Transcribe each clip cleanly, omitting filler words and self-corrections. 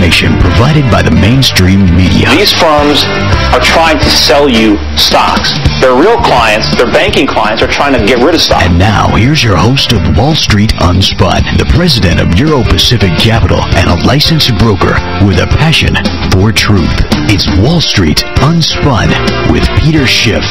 information provided by the mainstream media. These firms are trying to sell you stocks. Their real clients, their banking clients, are trying to get rid of stocks. And now, here's your host of Wall Street Unspun, the president of Euro Pacific Capital, and a licensed broker with a passion for truth. It's Wall Street Unspun with Peter Schiff.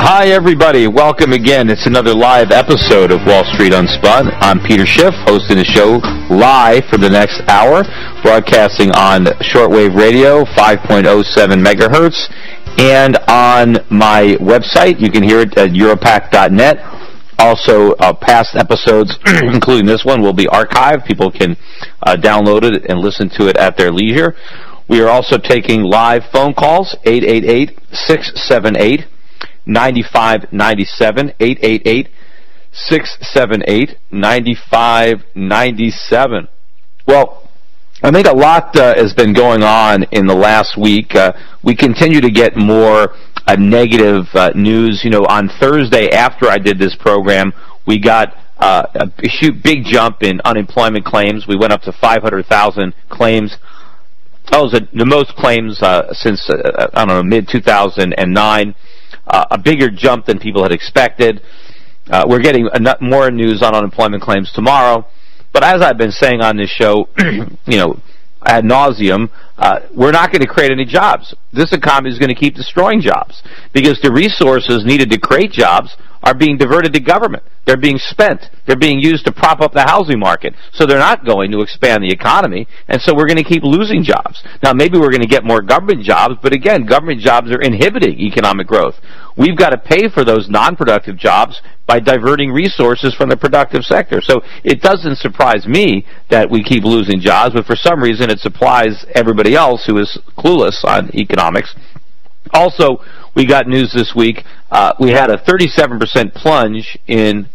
Hi, everybody. Welcome again. It's another live episode of Wall Street Unspun. I'm Peter Schiff, hosting the show live for the next hour, broadcasting on shortwave radio, 5.07 megahertz, and on my website. You can hear it at europac.net. Also, past episodes, including this one, will be archived. People can download it and listen to it at their leisure. We are also taking live phone calls, 888-678-9597, 888-678-9597. Well, I think a lot has been going on in the last week. We continue to get more negative news. You know, on Thursday after I did this program, we got a big jump in unemployment claims. We went up to 500,000 claims. That was the most claims since, mid-2009. A bigger jump than people had expected. We're getting more news on unemployment claims tomorrow. But as I've been saying on this show, ad nauseum, we're not going to create any jobs. This economy is going to keep destroying jobs because the resources needed to create jobs are being diverted to government. They're being spent. They're being used to prop up the housing market. So they're not going to expand the economy, and so we're going to keep losing jobs. Now, maybe we're going to get more government jobs, but again, government jobs are inhibiting economic growth. We've got to pay for those non-productive jobs by diverting resources from the productive sector. So it doesn't surprise me that we keep losing jobs, but for some reason it supplies everybody else who is clueless on economics. Also, we got news this week. We had a 37% plunge in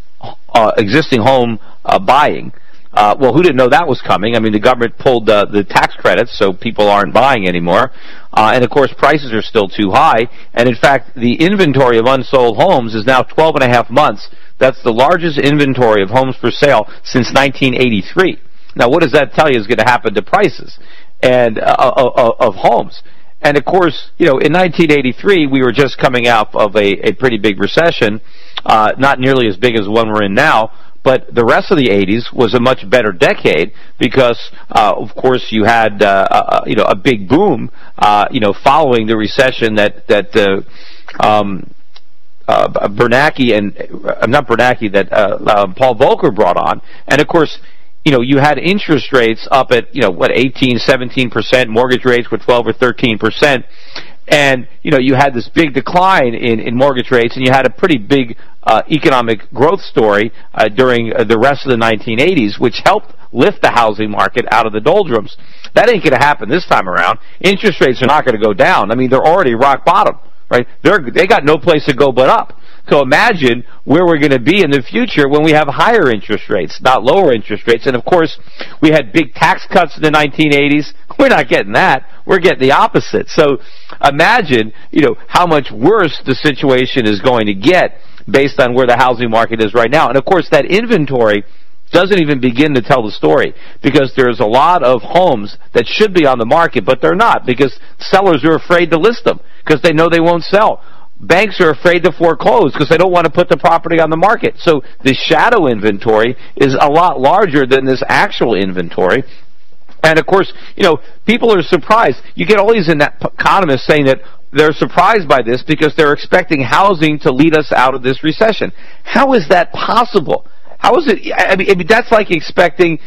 existing home buying. Well, who didn't know that was coming? I mean, the government pulled the tax credits, so people aren't buying anymore. And, of course, prices are still too high. And, in fact, the inventory of unsold homes is now 12 and a half months. That's the largest inventory of homes for sale since 1983. Now, what does that tell you is going to happen to prices and of homes? And, of course, in 1983, we were just coming out of a pretty big recession, not nearly as big as the one we're in now, but the rest of the 80s was a much better decade because, of course, you had, a big boom, following the recession that Paul Volcker brought on. And, of course, you had interest rates up at, 18, 17%, mortgage rates were 12 or 13%, and, you had this big decline in mortgage rates, and you had a pretty big economic growth story during the rest of the 1980s, which helped lift the housing market out of the doldrums. That ain't going to happen this time around. Interest rates are not going to go down. I mean, they're already rock bottom, right? They got no place to go but up. So imagine where we're going to be in the future when we have higher interest rates, not lower interest rates. And, of course, we had big tax cuts in the 1980s. We're not getting that. We're getting the opposite. So imagine, how much worse the situation is going to get based on where the housing market is right now. And, of course, that inventory doesn't even begin to tell the story because there's a lot of homes that should be on the market, but they're not because sellers are afraid to list them because they know they won't sell. Banks are afraid to foreclose because they don't want to put the property on the market. So the shadow inventory is a lot larger than this actual inventory. And, of course, people are surprised. You get all these economists saying that they're surprised by this because they're expecting housing to lead us out of this recession. How is that possible? How is it? I mean, that's like expecting,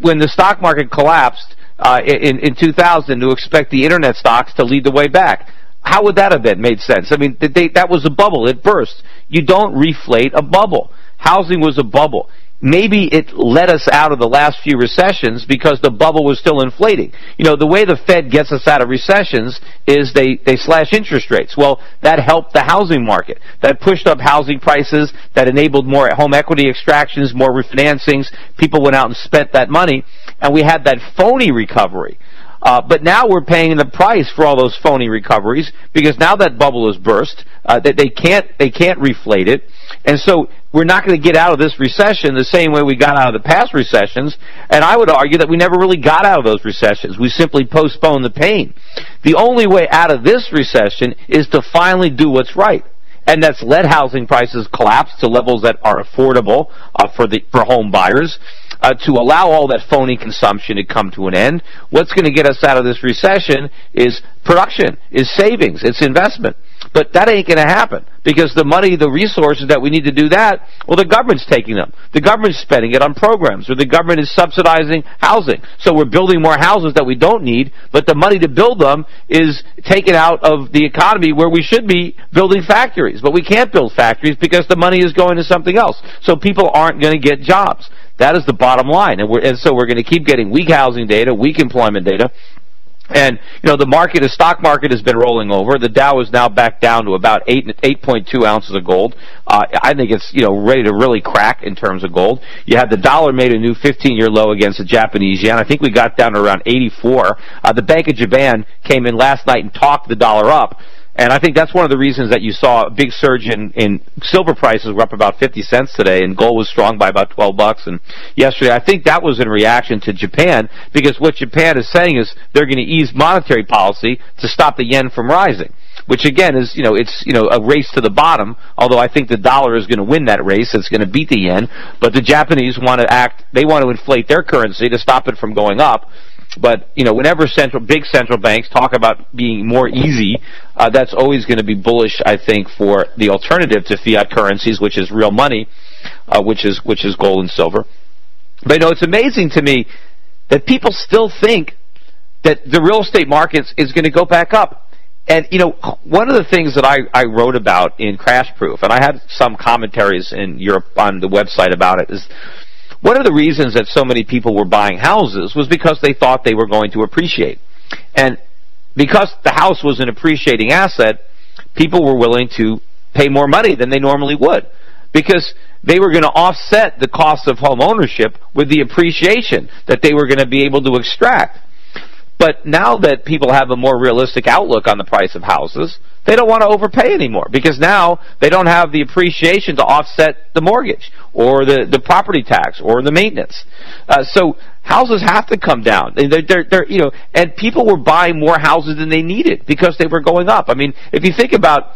when the stock market collapsed in 2000 to expect the internet stocks to lead the way back. How would that have made sense? I mean, that was a bubble. It burst. You don't reflate a bubble. Housing was a bubble. Maybe it led us out of the last few recessions because the bubble was still inflating. The way the Fed gets us out of recessions is they slash interest rates. Well, that helped the housing market. That pushed up housing prices. That enabled more home equity extractions, more refinancings. People went out and spent that money. And we had that phony recovery But now we're paying the price for all those phony recoveries because now that bubble is burst. That they can't reflate it, and so we're not going to get out of this recession the same way we got out of the past recessions. And I would argue that we never really got out of those recessions. We simply postponed the pain. The only way out of this recession is to finally do what's right. And that's let housing prices collapse to levels that are affordable for home buyers, to allow all that phony consumption to come to an end. What's going to get us out of this recession is production, is savings, it's investment. But that ain't going to happen because the money, the resources that we need to do that, well, the government's taking them. The government's spending it on programs, or the government is subsidizing housing. So we're building more houses that we don't need, but the money to build them is taken out of the economy where we should be building factories. But we can't build factories because the money is going to something else. So people aren't going to get jobs. That is the bottom line. And so we're going to keep getting weak housing data, weak employment data. And, the stock market has been rolling over. The Dow is now back down to about 8.2 ounces of gold. I think it's, ready to really crack in terms of gold. You had the dollar made a new 15-year low against the Japanese yen. I think we got down to around 84. The Bank of Japan came in last night and talked the dollar up. And I think that's one of the reasons that you saw a big surge in silver prices were up about 50 cents today, and gold was strong by about $12. And yesterday, I think that was in reaction to Japan, because what Japan is saying is they're going to ease monetary policy to stop the yen from rising. Which again is, it's a race to the bottom, although I think the dollar is going to win that race. It's going to beat the yen. But the Japanese want to inflate their currency to stop it from going up. But, whenever big central banks talk about being more easy, that's always going to be bullish, I think, for the alternative to fiat currencies, which is real money, which is gold and silver. But, it's amazing to me that people still think that the real estate market is going to go back up. And, one of the things that I wrote about in Crash Proof, and I had some commentaries in Europe on the website about it, is one of the reasons that so many people were buying houses was because they thought they were going to appreciate. And because the house was an appreciating asset, people were willing to pay more money than they normally would, because they were going to offset the cost of home ownership with the appreciation that they were going to be able to extract. But now that people have a more realistic outlook on the price of houses, they don't want to overpay anymore, because now they don't have the appreciation to offset the mortgage or the property tax or the maintenance. So houses have to come down. And people were buying more houses than they needed because they were going up. I mean, if you think about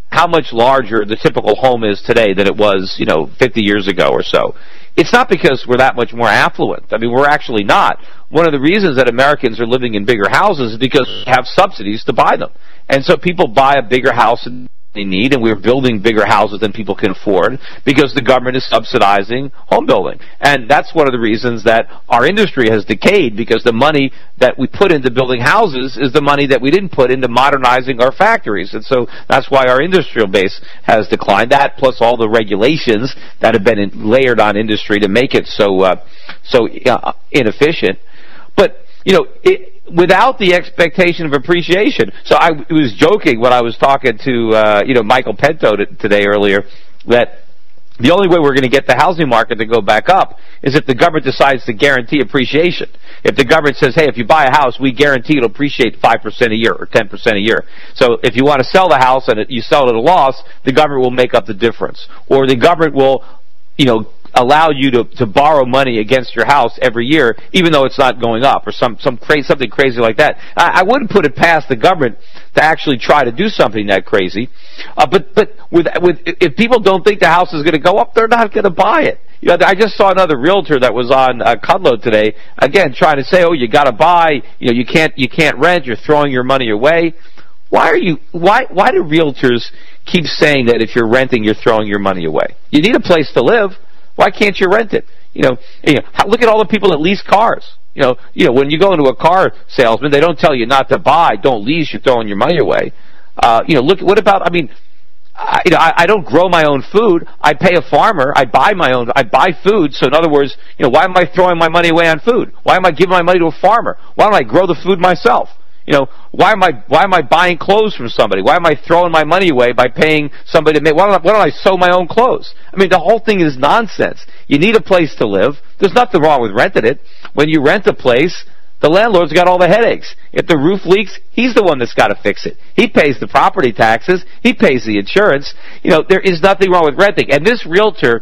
how much larger the typical home is today than it was, 50 years ago or so, it's not because we're that much more affluent. I mean, we're actually not. One of the reasons that Americans are living in bigger houses is because we have subsidies to buy them. And so people buy a bigger house than they need, and we're building bigger houses than people can afford because the government is subsidizing home building. And that's one of the reasons that our industry has decayed, because the money that we put into building houses is the money that we didn't put into modernizing our factories. And so that's why our industrial base has declined. That plus all the regulations that have been layered on industry to make it so inefficient. But, without the expectation of appreciation. So I was joking when I was talking to, Michael Pento today earlier, that the only way we're going to get the housing market to go back up is if the government decides to guarantee appreciation. If the government says, hey, if you buy a house, we guarantee it'll appreciate 5% a year or 10% a year. So if you want to sell the house and you sell it at a loss, the government will make up the difference. Or the government will, allow you to borrow money against your house every year, even though it's not going up, or something crazy like that. I wouldn't put it past the government to actually try to do something that crazy. But if people don't think the house is going to go up, they're not going to buy it. I just saw another realtor that was on Kudlow today, again trying to say, oh, you got to buy, you can't rent, you're throwing your money away. Why do realtors keep saying that if you're renting, you're throwing your money away? You need a place to live. Why can't you rent it? Look at all the people that lease cars. When you go into a car salesman, they don't tell you not to buy, don't lease, you're throwing your money away. Look, what about, I don't grow my own food. I pay a farmer. I buy food. So in other words, why am I throwing my money away on food? Why am I giving my money to a farmer? Why don't I grow the food myself? Why am I buying clothes from somebody? Why am I throwing my money away by paying somebody to make? Why don't I sew my own clothes? The whole thing is nonsense. You need a place to live. There's nothing wrong with renting it. When you rent a place, The landlord's got all the headaches. If the roof leaks, he's the one that's got to fix it. He pays the property taxes. He pays the insurance. There is nothing wrong with renting. And this realtor,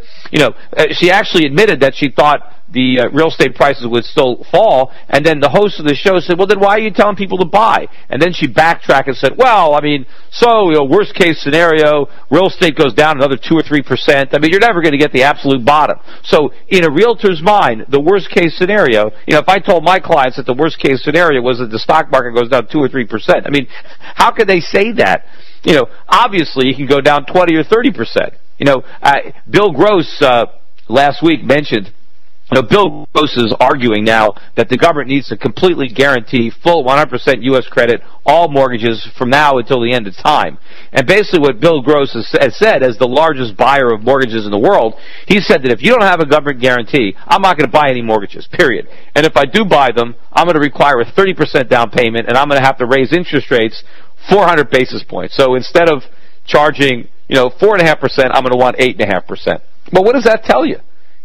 she actually admitted that she thought the real estate prices would still fall, and then the host of the show said, well, then why are you telling people to buy? And then she backtracked and said, well, worst case scenario, real estate goes down another 2 or 3%. You're never going to get the absolute bottom. So in a realtor's mind, the worst case scenario, if I told my clients that the worst case scenario was that the stock market goes down 2 or 3%, how could they say that? Obviously it can go down 20 or 30%. Bill Gross last week mentioned, Bill Gross is arguing now that the government needs to completely guarantee full 100% U.S. credit, all mortgages from now until the end of time. And basically what Bill Gross has said, as the largest buyer of mortgages in the world, he said that if you don't have a government guarantee, I'm not going to buy any mortgages, period. And if I do buy them, I'm going to require a 30% down payment, and I'm going to have to raise interest rates 400 basis points. So instead of charging, 4.5%, I'm going to want 8.5%. But what does that tell you?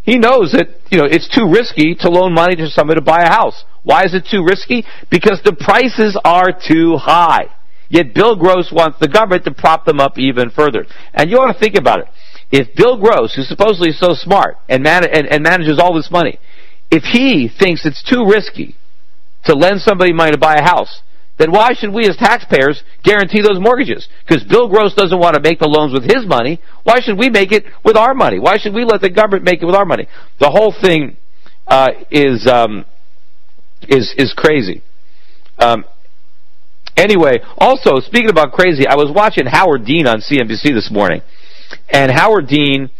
He knows that, it's too risky to loan money to somebody to buy a house. Why is it too risky? Because the prices are too high. Yet Bill Gross wants the government to prop them up even further. And you ought to think about it. If Bill Gross, who's supposedly so smart and manages all this money, if he thinks it's too risky to lend somebody money to buy a house, then why should we as taxpayers guarantee those mortgages? Because Bill Gross doesn't want to make the loans with his money. Why should we make it with our money? Why should we let the government make it with our money? The whole thing is crazy. Anyway, also, speaking about crazy, I was watching Howard Dean on CNBC this morning, and Howard Dean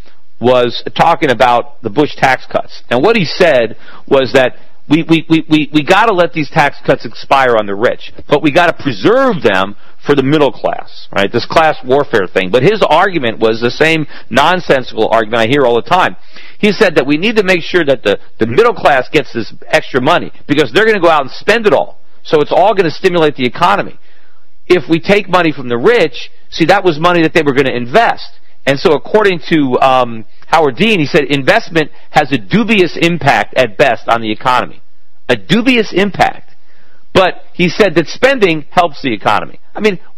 was talking about the Bush tax cuts. And what he said was that we got to let these tax cuts expire on the rich, but we got to preserve them for the middle class, right? This class warfare thing. But his argument was the same nonsensical argument I hear all the time. He said that we need to make sure that the middle class gets this extra money because they're going to go out and spend it all. So it's all going to stimulate the economy. If we take money from the rich, see, that was money that they were going to invest. And so according to Howard Dean, he said investment has a dubious impact at best on the economy. A dubious impact. But he said that spending helps the economy.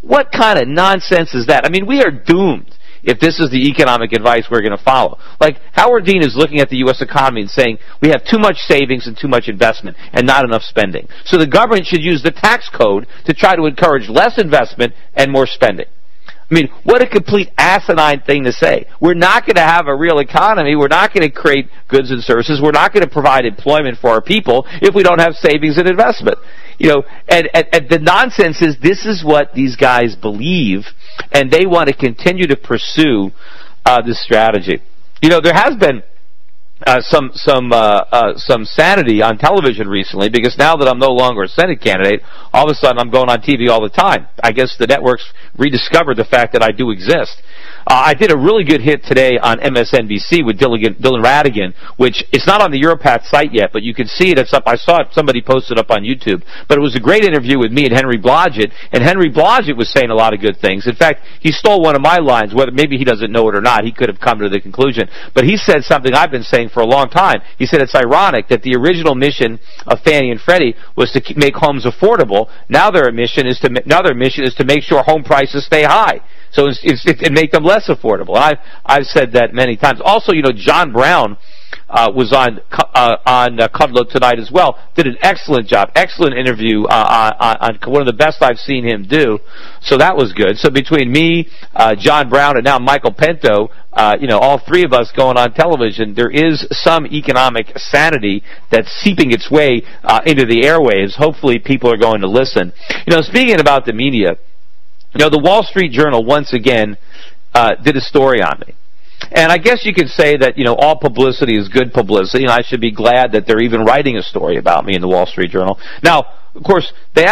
What kind of nonsense is that? We are doomed if this is the economic advice we're going to follow. Like, Howard Dean is looking at the U.S. economy and saying we have too much savings and too much investment and not enough spending. So the government should use the tax code to try to encourage less investment and more spending. What a complete asinine thing to say. We're not going to have a real economy. We're not going to create goods and services. We're not going to provide employment for our people if we don't have savings and investment. And the nonsense is this is what these guys believe, and they want to continue to pursue this strategy. There has been some sanity on television recently, because now that I'm no longer a Senate candidate, all of a sudden I'm going on TV all the time. I guess the networks rediscovered the fact that I do exist. I did a really good hit today on MSNBC with Dylan Ratigan, which it's not on the Europath site yet, but you can see it. It's up. I saw it. Somebody posted up on YouTube. But it was a great interview with me and Henry Blodgett, and Henry Blodgett was saying a lot of good things. In fact, he stole one of my lines. Whether maybe he doesn't know it or not, he could have come to the conclusion. But he said something I've been saying for a long time. He said it's ironic that the original mission of Fannie and Freddie was to make homes affordable. Now their mission is to make sure home prices stay high. So it make them less affordable. And I've said that many times. Also, John Brown was on Kudlow tonight as well. Did an excellent job, excellent interview on one of the best I've seen him do. So that was good. So between me, John Brown, and now Michael Pinto, all three of us going on television, there is some economic sanity that's seeping its way into the airwaves. Hopefully, people are going to listen. Speaking about the media. The Wall Street Journal, once again, did a story on me. And I guess you could say that, all publicity is good publicity, and I should be glad that they're even writing a story about me in the Wall Street Journal. Now, of course, they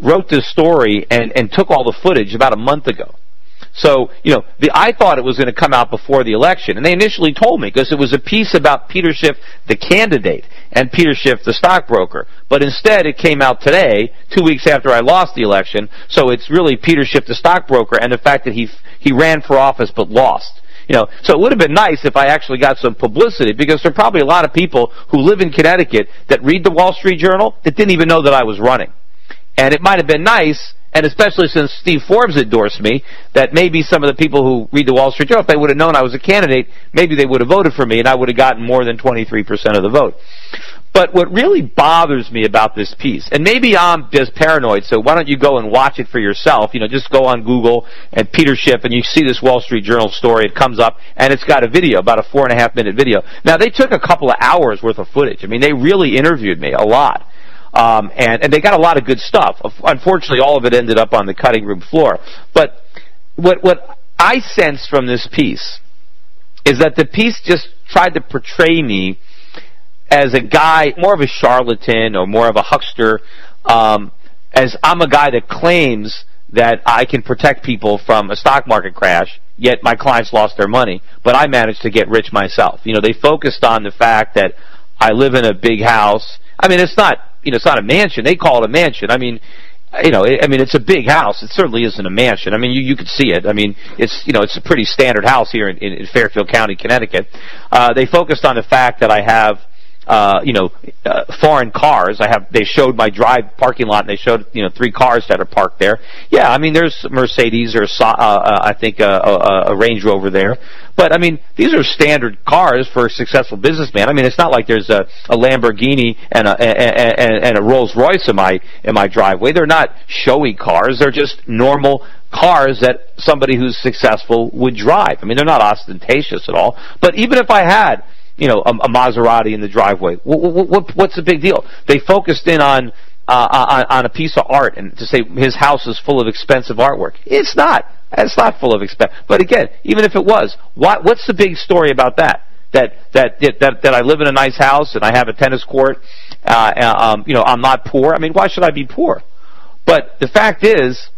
wrote this story and took all the footage about a month ago. So, I thought it was going to come out before the election, and they initially told me, because it was a piece about Peter Schiff, the candidate, and Peter Schiff, the stockbroker. But instead, it came out today, 2 weeks after I lost the election, so it's really Peter Schiff, the stockbroker, and the fact that he ran for office but lost. So it would have been nice if I actually got some publicity, because there are probably a lot of people who live in Connecticut that read the Wall Street Journal that didn't even know that I was running. And it might have been nice, and especially since Steve Forbes endorsed me, that maybe some of the people who read the Wall Street Journal, if they would have known I was a candidate, maybe they would have voted for me, and I would have gotten more than 23% of the vote. But what really bothers me about this piece, and maybe I'm just paranoid, so why don't you go and watch it for yourself? Just go on Google and Peter Schiff, and you see this Wall Street Journal story. It comes up, and it's got a video, about a 4.5-minute video. Now, they took a couple of hours worth of footage. I mean, they really interviewed me a lot. And they got a lot of good stuff. Unfortunately, all of it ended up on the cutting room floor. But what I sense from this piece is that the piece just tried to portray me as a guy, more of a charlatan or more of a huckster, as I'm a guy that claims that I can protect people from a stock market crash, yet my clients lost their money, but I managed to get rich myself. They focused on the fact that I live in a big house. I mean, it's not a mansion. They call it a mansion. I mean, it's a big house. It certainly isn't a mansion. I mean, you could see it. I mean, it's a pretty standard house here in Fairfield County, Connecticut. They focused on the fact that I have, foreign cars. They showed my drive parking lot, and they showed, 3 cars that are parked there. Yeah, I mean, there's Mercedes, or I think a Range Rover there. But I mean, these are standard cars for a successful businessman. I mean, it's not like there's a Lamborghini and a Rolls Royce in my driveway. They're not showy cars. They're just normal cars that somebody who's successful would drive. I mean, they're not ostentatious at all. But even if I had, a Maserati in the driveway, what's the big deal? They focused in on a piece of art, and to say his house is full of expensive artwork. It's not. It's not full of expense. But again, even if it was, what's the big story about that? That I live in a nice house and I have a tennis court. I'm not poor. I mean, why should I be poor? But the fact is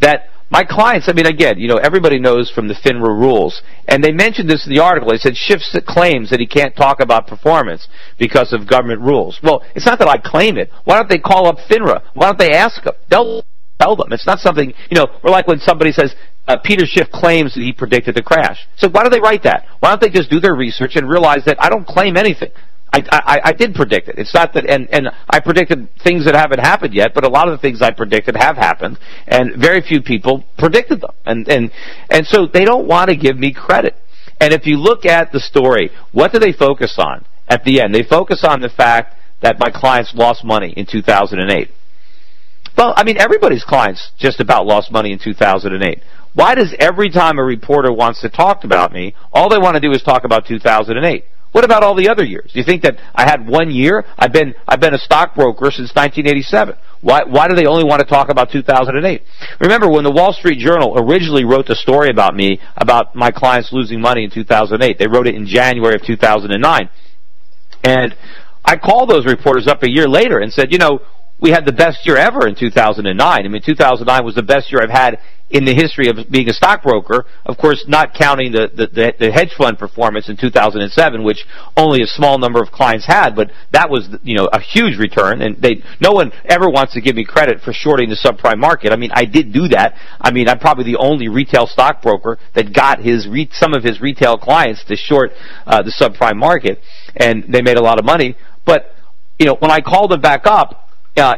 that my clients, I mean, again, everybody knows from the FINRA rules, and they mentioned this in the article. They said Schiff claims that he can't talk about performance because of government rules. Well, it's not that I claim it. Why don't they call up FINRA? Why don't they ask them? They'll tell them. It's not something, we're like when somebody says, Peter Schiff claims that he predicted the crash. So why do they write that? Why don't they just do their research and realize that I don't claim anything? I did predict it. It's not that, and I predicted things that haven't happened yet, but a lot of the things I predicted have happened, and very few people predicted them. And so they don't want to give me credit. And if you look at the story, what do they focus on at the end? They focus on the fact that my clients lost money in 2008. Well, I mean, everybody's clients just about lost money in 2008. Why does every time a reporter wants to talk about me, all they want to do is talk about 2008? What about all the other years? Do you think that I had 1 year? I've been a stockbroker since 1987. Why do they only want to talk about 2008? Remember, when the Wall Street Journal originally wrote the story about me, about my clients losing money in 2008, they wrote it in January of 2009. And I called those reporters up a year later and said, we had the best year ever in 2009. I mean, 2009 was the best year I've had in the history of being a stockbroker, of course, not counting the hedge fund performance in 2007, which only a small number of clients had, but that was, a huge return, and no one ever wants to give me credit for shorting the subprime market. I mean, I did do that. I mean, I'm probably the only retail stockbroker that got some of his retail clients to short the subprime market, and they made a lot of money. But, when I called them back up,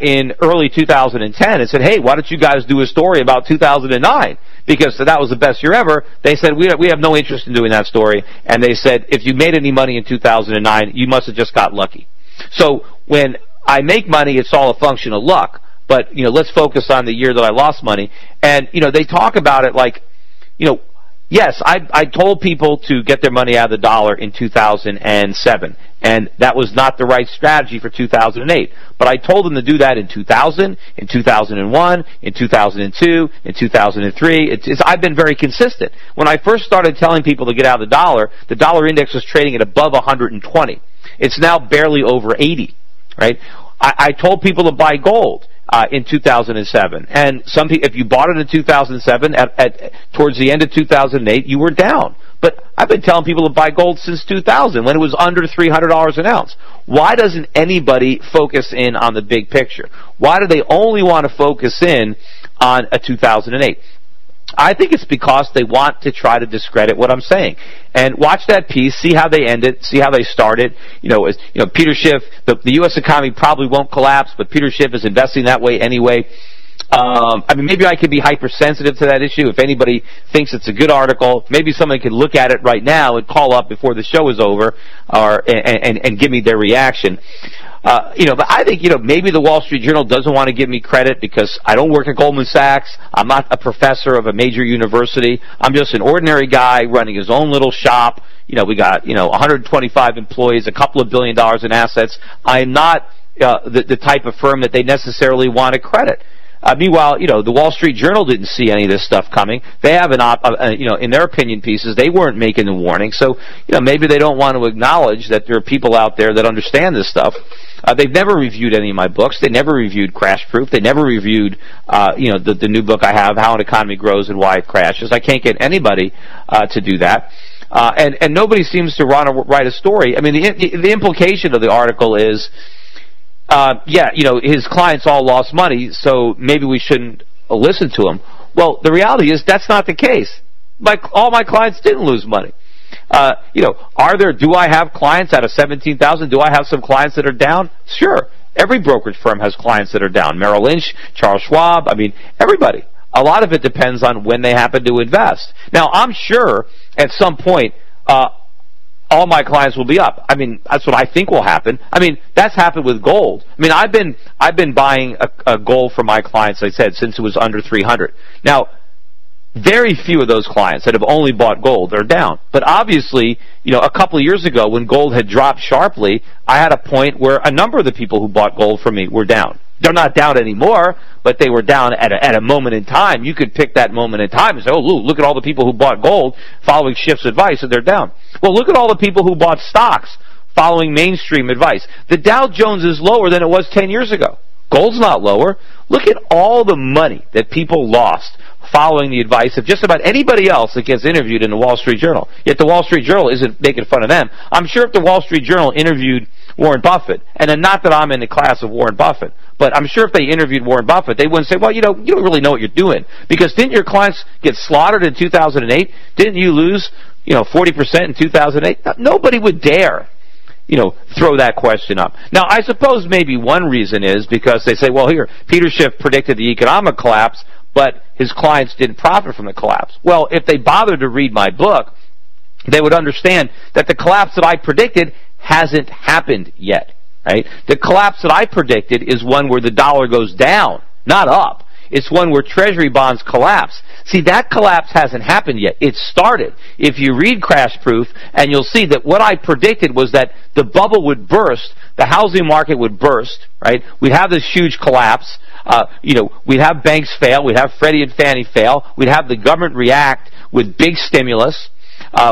in early 2010 and said, hey, why don't you guys do a story about 2009? Because that was the best year ever. They said, we have no interest in doing that story. And they said, if you made any money in 2009, you must have just got lucky. So when I make money, it's all a function of luck. But, let's focus on the year that I lost money. And, they talk about it like, yes, I told people to get their money out of the dollar in 2007, and that was not the right strategy for 2008. But I told them to do that in 2000, in 2001, in 2002, in 2003. I've been very consistent. When I first started telling people to get out of the dollar index was trading at above 120. It's now barely over 80, right? I told people to buy gold in 2007, and some people, if you bought it in 2007, towards the end of 2008, you were down. But I've been telling people to buy gold since 2000, when it was under $300 an ounce. Why doesn't anybody focus in on the big picture? Why do they only want to focus in on a 2008? I think it's because they want to try to discredit what I'm saying. And watch that piece, see how they end it, see how they start it. Peter Schiff, the U.S. economy probably won't collapse, but Peter Schiff is investing that way anyway. Maybe I could be hypersensitive to that issue. If anybody thinks it's a good article, maybe somebody could look at it right now and call up before the show is over, and give me their reaction. But I think, maybe the Wall Street Journal doesn't want to give me credit because I don't work at Goldman Sachs. I'm not a professor of a major university. I'm just an ordinary guy running his own little shop. We got, 125 employees, a couple of $1 billion in assets. I'm not the type of firm that they necessarily want to credit. Meanwhile, the Wall Street Journal didn't see any of this stuff coming. They have in their opinion pieces, they weren't making the warning. So, maybe they don't want to acknowledge that there are people out there that understand this stuff. They've never reviewed any of my books. They never reviewed Crash Proof. They never reviewed, the new book I have, How an Economy Grows and Why It Crashes. I can't get anybody to do that. And nobody seems to want to write a story. I mean, the implication of the article is, his clients all lost money, so maybe we shouldn't listen to him. Well, the reality is that's not the case. All my clients didn't lose money. Do I have clients out of 17,000? Do I have some clients that are down? Sure. Every brokerage firm has clients that are down. Merrill Lynch, Charles Schwab, everybody. A lot of it depends on when they happen to invest. Now, I'm sure at some point, all my clients will be up. That's what I think will happen. That's happened with gold. I've been buying a gold for my clients, like I said, since it was under 300. Now, very few of those clients that have only bought gold are down. But obviously, a couple of years ago when gold had dropped sharply, I had a point where a number of the people who bought gold from me were down. They're not down anymore, but they were down at a moment in time. You could pick that moment in time and say, look at all the people who bought gold following Schiff's advice, and they're down. Well, look at all the people who bought stocks following mainstream advice. The Dow Jones is lower than it was 10 years ago. Gold's not lower. Look at all the money that people lost following the advice of just about anybody else that gets interviewed in the Wall Street Journal. Yet the Wall Street Journal isn't making fun of them. I'm sure if the Wall Street Journal interviewed Warren Buffett, and then not that I'm in the class of Warren Buffett, but I'm sure if they interviewed Warren Buffett, they wouldn't say, well, you don't really know what you're doing. Because didn't your clients get slaughtered in 2008? Didn't you lose, 40% in 2008? Nobody would dare, throw that question up. Now, I suppose maybe one reason is because they say, well, here, Peter Schiff predicted the economic collapse, but his clients didn't profit from the collapse. Well, if they bothered to read my book, they would understand that the collapse that I predicted hasn't happened yet. Right? The collapse that I predicted is one where the dollar goes down, not up. It's one where Treasury bonds collapse. See, that collapse hasn't happened yet. It started. If you read Crash Proof, and you'll see that what I predicted was that the bubble would burst, the housing market would burst, right? We'd have this huge collapse. We'd have banks fail. We'd have Freddie and Fannie fail. We'd have the government react with big stimulus.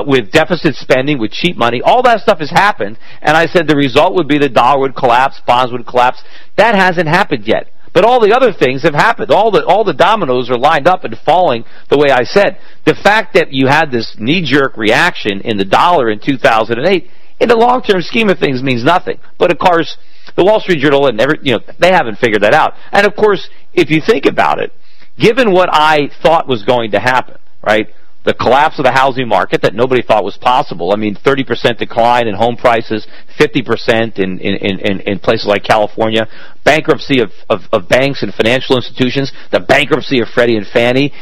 With deficit spending, with cheap money. All that stuff has happened, and I said the result would be the dollar would collapse, bonds would collapse. That hasn't happened yet. But all the other things have happened. All the dominoes are lined up and falling the way I said. The fact that you had this knee-jerk reaction in the dollar in 2008, in the long-term scheme of things, means nothing. But of course, the Wall Street Journal and they haven't figured that out. And of course, if you think about it, given what I thought was going to happen, right? The collapse of the housing market that nobody thought was possible. 30% decline in home prices, 50% in places like California. Bankruptcy of banks and financial institutions. The bankruptcy of Freddie and Fannie.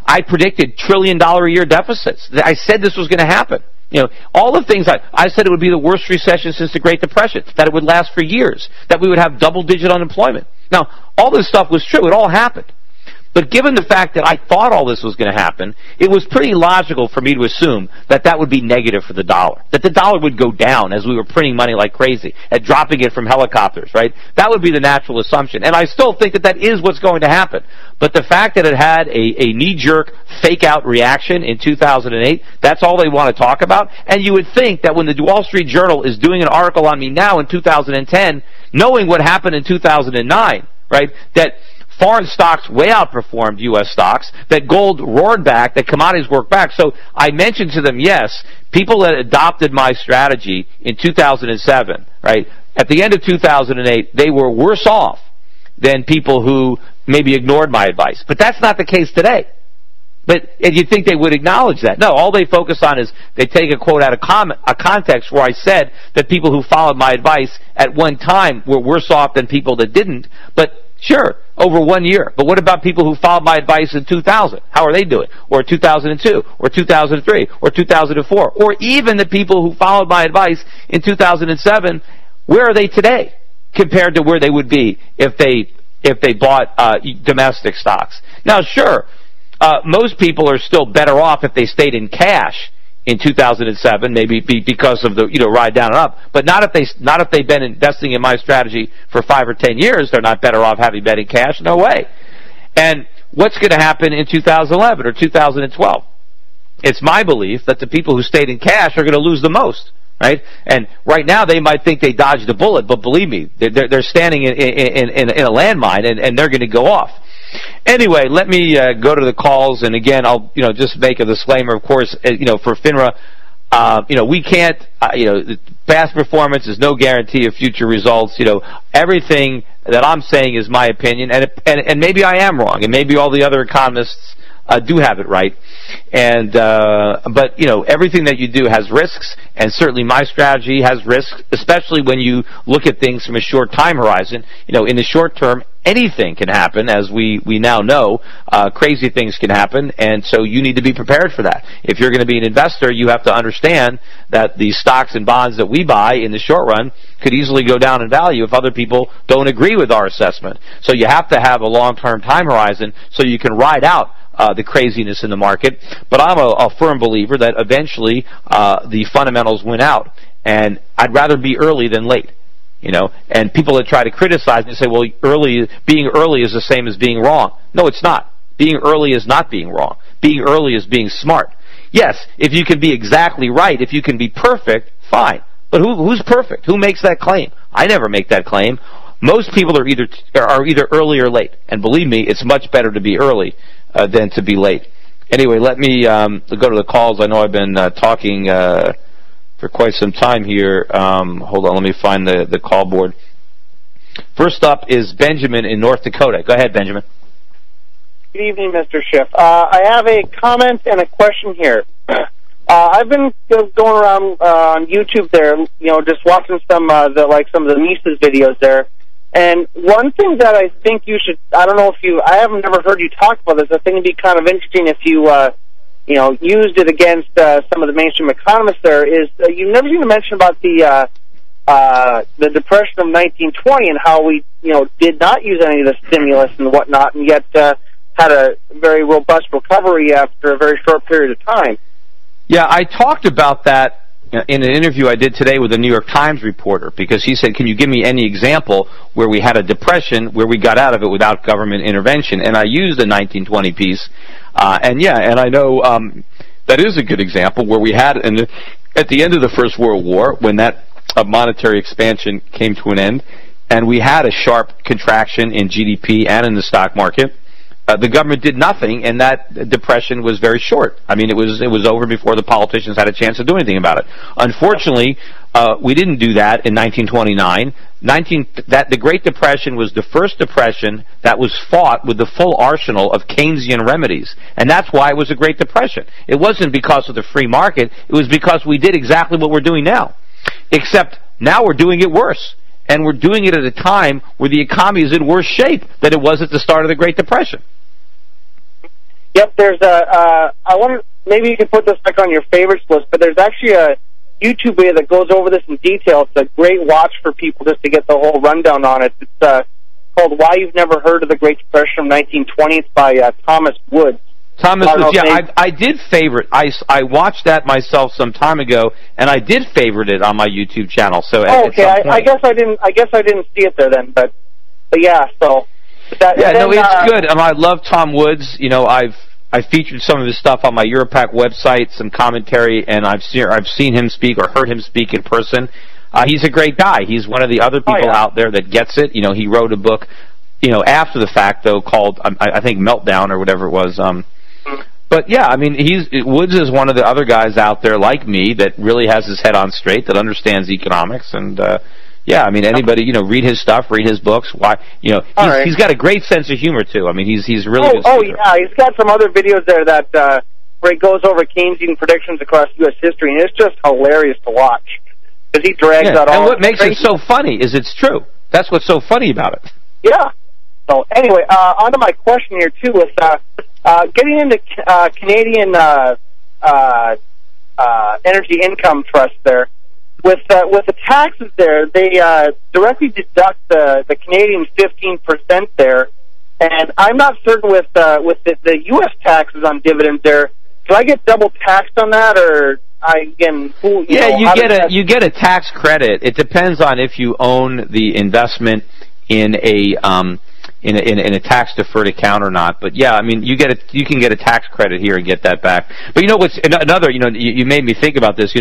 I predicted $1 trillion a year deficits. I said this was going to happen. All the things I said it would be the worst recession since the Great Depression. That it would last for years. That we would have double-digit unemployment. Now, all this stuff was true. It all happened. But given the fact that I thought all this was going to happen, it was pretty logical for me to assume that that would be negative for the dollar. That the dollar would go down as we were printing money like crazy and dropping it from helicopters, right? That would be the natural assumption. And I still think that that is what's going to happen. But the fact that it had a knee-jerk, fake-out reaction in 2008, that's all they want to talk about. And you would think that when the Wall Street Journal is doing an article on me now in 2010, knowing what happened in 2009, right, that foreign stocks way outperformed U.S. stocks, that gold roared back, that commodities worked back. So I mentioned to them, yes, people that adopted my strategy in 2007, right, at the end of 2008, they were worse off than people who maybe ignored my advice. But that's not the case today. And you'd think they would acknowledge that. No, all they focus on is they take a quote out of a context where I said that people who followed my advice at one time were worse off than people that didn't. But sure, over 1 year. But what about people who followed my advice in 2000? How are they doing? Or 2002? Or 2003? Or 2004? Or even the people who followed my advice in 2007, where are they today compared to where they would be if they bought domestic stocks? Now, sure, most people are still better off if they stayed in cash in 2007, maybe because of the ride down and up. But not if they've been investing in my strategy for 5 or 10 years. They're not better off having been in cash. No way. And what's going to happen in 2011 or 2012? It's my belief that the people who stayed in cash are going to lose the most. Right? And right now they might think they dodged a bullet, but believe me, they're standing in a landmine, and they're going to go off. Anyway, let me go to the calls, and again, I'll just make a disclaimer. Of course, for FINRA, we can't. Past performance is no guarantee of future results. Everything that I'm saying is my opinion, and maybe I am wrong, and maybe all the other economists do have it right. And but everything that you do has risks, and certainly my strategy has risks, especially when you look at things from a short time horizon. In the short term, anything can happen, as we now know. Crazy things can happen, and so you need to be prepared for that. If you're going to be an investor, you have to understand that the stocks and bonds that we buy in the short run could easily go down in value if other people don't agree with our assessment. So you have to have a long-term time horizon so you can ride out the craziness in the market. But I'm a firm believer that eventually the fundamentals win out, and I'd rather be early than late. And people that try to criticize me say, well, being early is the same as being wrong. No, it's not. Being early is not being wrong. Being early is being smart. Yes, if you can be exactly right, if you can be perfect, fine. But who's perfect? Who makes that claim? I never make that claim. Most people are either early or late. And believe me, it's much better to be early than to be late. Anyway, let me go to the calls. I know I've been talking for quite some time here. Hold on, let me find the call board. First up is Benjamin in North Dakota. Go ahead, Benjamin. Good evening, Mr. Schiff. I have a comment and a question here. I've been going around on YouTube there, just watching some of the Mises videos there. And one thing that I think you should, I haven't never heard you talk about this. I think it'd be kind of interesting if you, used it against some of the mainstream economists there, is you never seem to mention about the Depression of 1920 and how we, did not use any of the stimulus and whatnot, and yet had a very robust recovery after a very short period of time. Yeah, I talked about that in an interview I did today with a New York Times reporter, because he said, can you give me any example where we had a depression where we got out of it without government intervention? And I used the 1920 piece, and I know that is a good example where we had, at the end of the First World War, when that monetary expansion came to an end, and we had a sharp contraction in GDP and in the stock market. The government did nothing, and that depression was very short. I mean, it was over before the politicians had a chance to do anything about it. Unfortunately, we didn't do that in 1929. The Great Depression was the first depression that was fought with the full arsenal of Keynesian remedies, and that's why it was a Great Depression. It wasn't because of the free market. It was because we did exactly what we're doing now, except now we're doing it worse. And we're doing it at a time where the economy is in worse shape than it was at the start of the Great Depression. Yep, there's I wonder, maybe you can put this back on your favorites list, but there's actually a YouTube video that goes over this in detail. It's a great watch for people just to get the whole rundown on it. It's called Why You've Never Heard of the Great Depression of 1920. It's by Thomas Woods. Thomas Woods, yeah, I did favorite. I watched that myself some time ago, and I did favorite it on my YouTube channel. So okay, I guess I didn't see it there then, but yeah, so. It's good. I love Tom Woods. I featured some of his stuff on my Europac website, some commentary, and I've seen him speak or heard him speak in person. He's a great guy. He's one of the other people out there that gets it. He wrote a book, after the fact though, called I think Meltdown or whatever it was. But yeah, Woods is one of the other guys out there like me that really has his head on straight, that understands economics, and Yeah, I mean, anybody, read his stuff, read his books. Why, he's got a great sense of humor too. I mean, he's really good. Oh yeah, he's got some other videos there that where he goes over Keynesian predictions across U.S. history, and it's just hilarious to watch because he drags out all. And what makes it so funny is it's true. That's what's so funny about it. Yeah. So anyway, on to my question here too, with getting into Canadian energy income trust there. With the taxes there, they directly deduct the Canadian 15% there, and I'm not certain with the U.S. taxes on dividends there. Do I get double taxed on that, or you get a tax credit. It depends on if you own the investment in a tax deferred account or not. But yeah, I mean, you can get a tax credit here and get that back. But what's another? You made me think about this.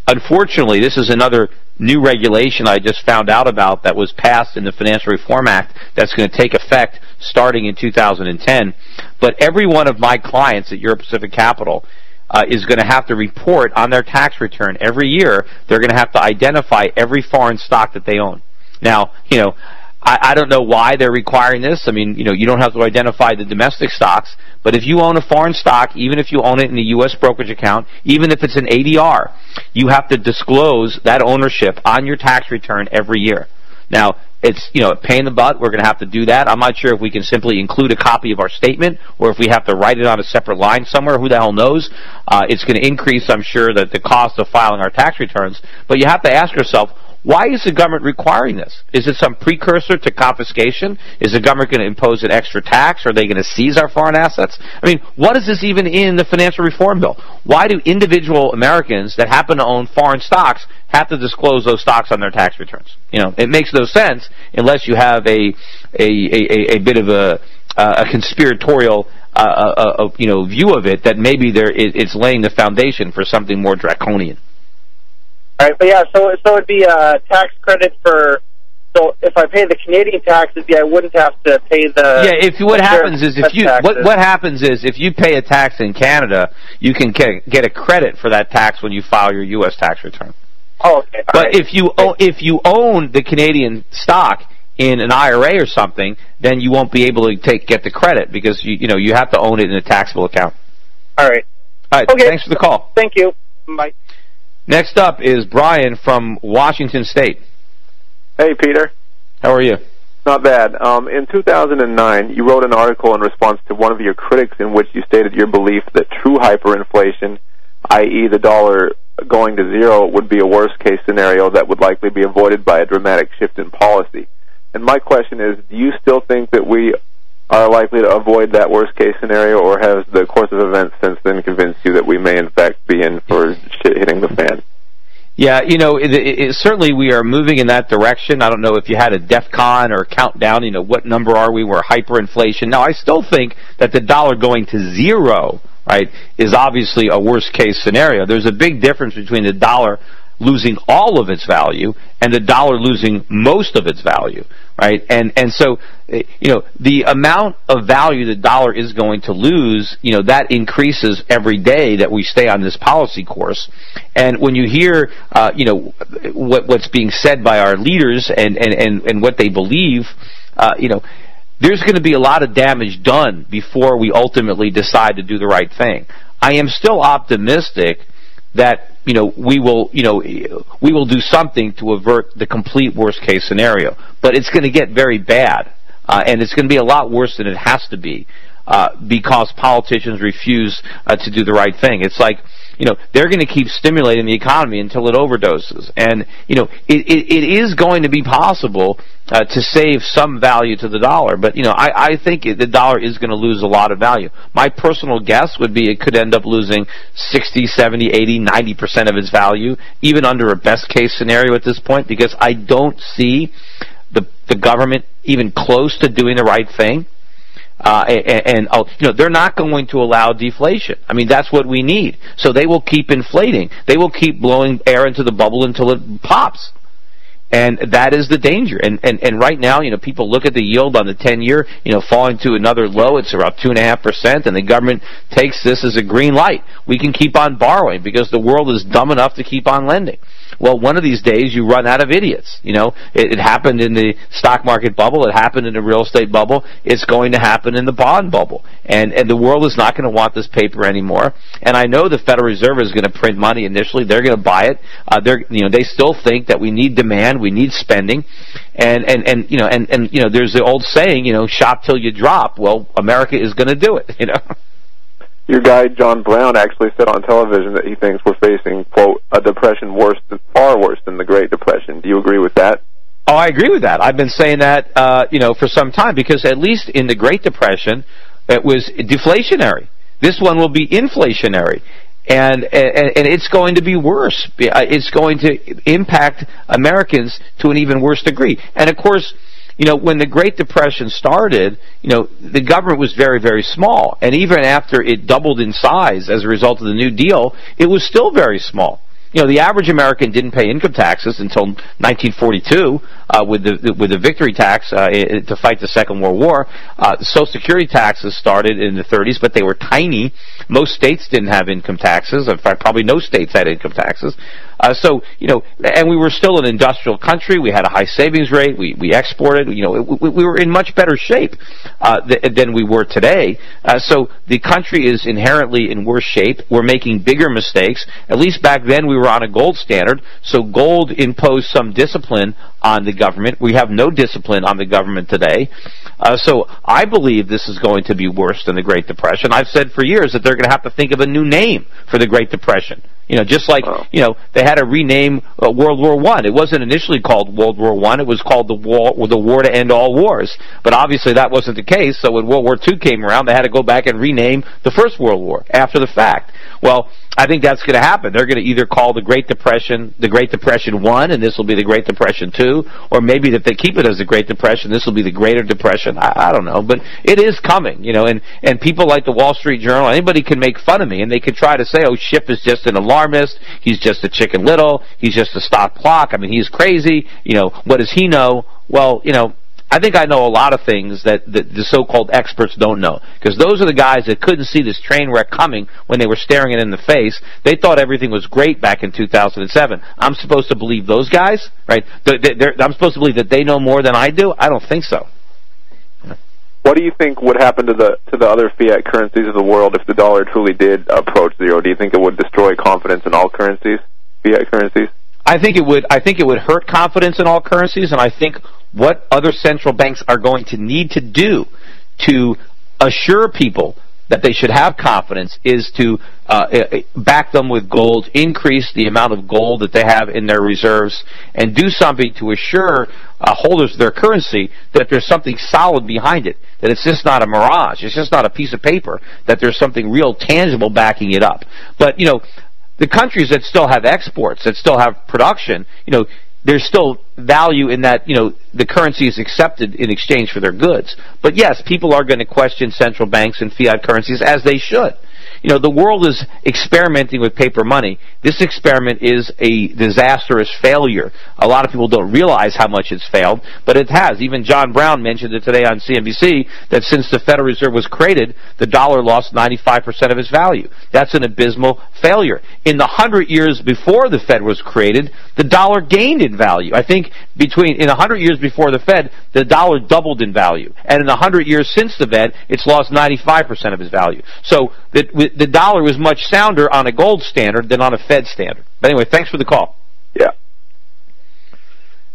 Unfortunately, this is another new regulation I just found out about that was passed in the Financial Reform Act that's going to take effect starting in 2010. But every one of my clients at Euro Pacific Capital is going to have to report on their tax return every year. They're going to have to identify every foreign stock that they own. Now, I don't know why they're requiring this. I mean, you don't have to identify the domestic stocks, but if you own a foreign stock, even if you own it in a U.S. brokerage account, even if it's an ADR, you have to disclose that ownership on your tax return every year. Now, it's, a pain in the butt. We're going to have to do that. I'm not sure if we can simply include a copy of our statement or if we have to write it on a separate line somewhere. Who the hell knows? It's going to increase, I'm sure, the cost of filing our tax returns. But you have to ask yourself, why is the government requiring this? Is it some precursor to confiscation? Is the government going to impose an extra tax? Are they going to seize our foreign assets? I mean, what is this even in the financial reform bill? Why do individual Americans that happen to own foreign stocks have to disclose those stocks on their tax returns? It makes no sense unless you have a bit of a conspiratorial view of it that maybe it's laying the foundation for something more draconian. All right, but yeah, so it'd be a tax credit for. So if I pay the Canadian taxes, I wouldn't have to pay the. Yeah, what happens is if you pay a tax in Canada, you can get a credit for that tax when you file your U.S. tax return. Oh, okay. But if you own the Canadian stock in an IRA or something, then you won't be able to get the credit because you have to own it in a taxable account. All right. All right. Okay. Thanks for the call. Thank you. Bye. Next up is Brian from Washington State. Hey, Peter. How are you? Not bad. In 2009, you wrote an article in response to one of your critics in which you stated your belief that true hyperinflation, i.e. the dollar going to zero, would be a worst-case scenario that would likely be avoided by a dramatic shift in policy. And my question is, do you still think that we are likely to avoid that worst-case scenario, or has the course of events since then convinced you that we may, in fact, be in for shit hitting the fan? Yeah, certainly we are moving in that direction. I don't know if you had a DEFCON or a countdown, what number are we? We're hyperinflation. Now, I still think that the dollar going to zero, right, is obviously a worst-case scenario. There's a big difference between the dollar losing all of its value and the dollar losing most of its value, right? And so, the amount of value the dollar is going to lose, that increases every day that we stay on this policy course. And when you hear, what's being said by our leaders and what they believe, there's going to be a lot of damage done before we ultimately decide to do the right thing. I am still optimistic that we will do something to avert the complete worst case scenario, but it's going to get very bad, and it's going to be a lot worse than it has to be because politicians refuse to do the right thing. It's like they're going to keep stimulating the economy until it overdoses, and it is going to be possible to save some value to the dollar, but I think the dollar is going to lose a lot of value. My personal guess would be it could end up losing 60, 70, 80, 90% of its value, even under a best case scenario at this point, because I don't see the government even close to doing the right thing. They're not going to allow deflation. I mean, that's what we need. So they will keep inflating. They will keep blowing air into the bubble until it pops. And that is the danger. And right now, people look at the yield on the 10-year, falling to another low. It's about 2.5%, and the government takes this as a green light. We can keep on borrowing because the world is dumb enough to keep on lending. Well, one of these days you run out of idiots. It happened in the stock market bubble. It happened in the real estate bubble. It's going to happen in the bond bubble. And the world is not going to want this paper anymore. And I know the Federal Reserve is going to print money initially. They're going to buy it. They still think that we need demand, we need spending, and there's the old saying, shop till you drop. Well, America is going to do it. Your guy, John Brown, actually said on television that he thinks we're facing, quote, a depression far worse than the Great Depression. Do you agree with that? Oh, I agree with that. I've been saying that, for some time, because at least in the Great Depression, it was deflationary. This one will be inflationary. And it's going to be worse. It's going to impact Americans to an even worse degree. And of course, when the Great Depression started, the government was very, very small. And even after it doubled in size as a result of the New Deal, it was still very small. The average American didn't pay income taxes until 1942 with the victory tax to fight the Second World War. The Social Security taxes started in the 30s, but they were tiny. Most states didn't have income taxes. In fact, probably no states had income taxes. And we were still an industrial country. We had a high savings rate. We exported. We were in much better shape than we were today. So the country is inherently in worse shape. We're making bigger mistakes. At least back then we were on a gold standard. So gold imposed some discipline on the government. We have no discipline on the government today. So I believe this is going to be worse than the Great Depression. I've said for years that they're going to have to think of a new name for the Great Depression. Just like, they had to rename World War I. It wasn't initially called World War I. It was called the war to end all wars. But obviously that wasn't the case. So when World War II came around, they had to go back and rename the First World War after the fact. Well, I think that's going to happen. They're going to either call the Great Depression I, and this will be the Great Depression II, or maybe if they keep it as the Great Depression, this will be the Greater Depression. I don't know, but it is coming, and people like the Wall Street Journal, anybody can make fun of me, and they can try to say, oh, Schiff is just an alarmist, he's just a Chicken Little, he's just a stock clock, I mean, he's crazy, what does he know? Well, I think I know a lot of things that the so-called experts don't know. Because those are the guys that couldn't see this train wreck coming when they were staring it in the face. They thought everything was great back in 2007. I'm supposed to believe those guys? Right? I'm supposed to believe that they know more than I do? I don't think so. What do you think would happen to the other fiat currencies of the world if the dollar truly did approach zero? Do you think it would destroy confidence in all currencies, fiat currencies? I think it would hurt confidence in all currencies, and I think what other central banks are going to need to do to assure people that they should have confidence is to back them with gold, increase the amount of gold that they have in their reserves, and do something to assure holders of their currency that there's something solid behind it, that it's just not a mirage, it's just not a piece of paper, that there's something real tangible backing it up. But, the countries that still have exports, that still have production, there's still value in that, the currency is accepted in exchange for their goods. But yes, people are going to question central banks and fiat currencies, as they should. The world is experimenting with paper money. This experiment is a disastrous failure. A lot of people don't realize how much it's failed, but it has. Even John Brown mentioned it today on CNBC that since the Federal Reserve was created, the dollar lost 95% of its value. That's an abysmal failure. In the 100 years before the Fed was created, the dollar gained in value. I think in 100 years before the Fed, the dollar doubled in value. And in the 100 years since the Fed, it's lost 95% of its value. So the dollar was much sounder on a gold standard than on a Fed standard. But anyway, thanks for the call. Yeah.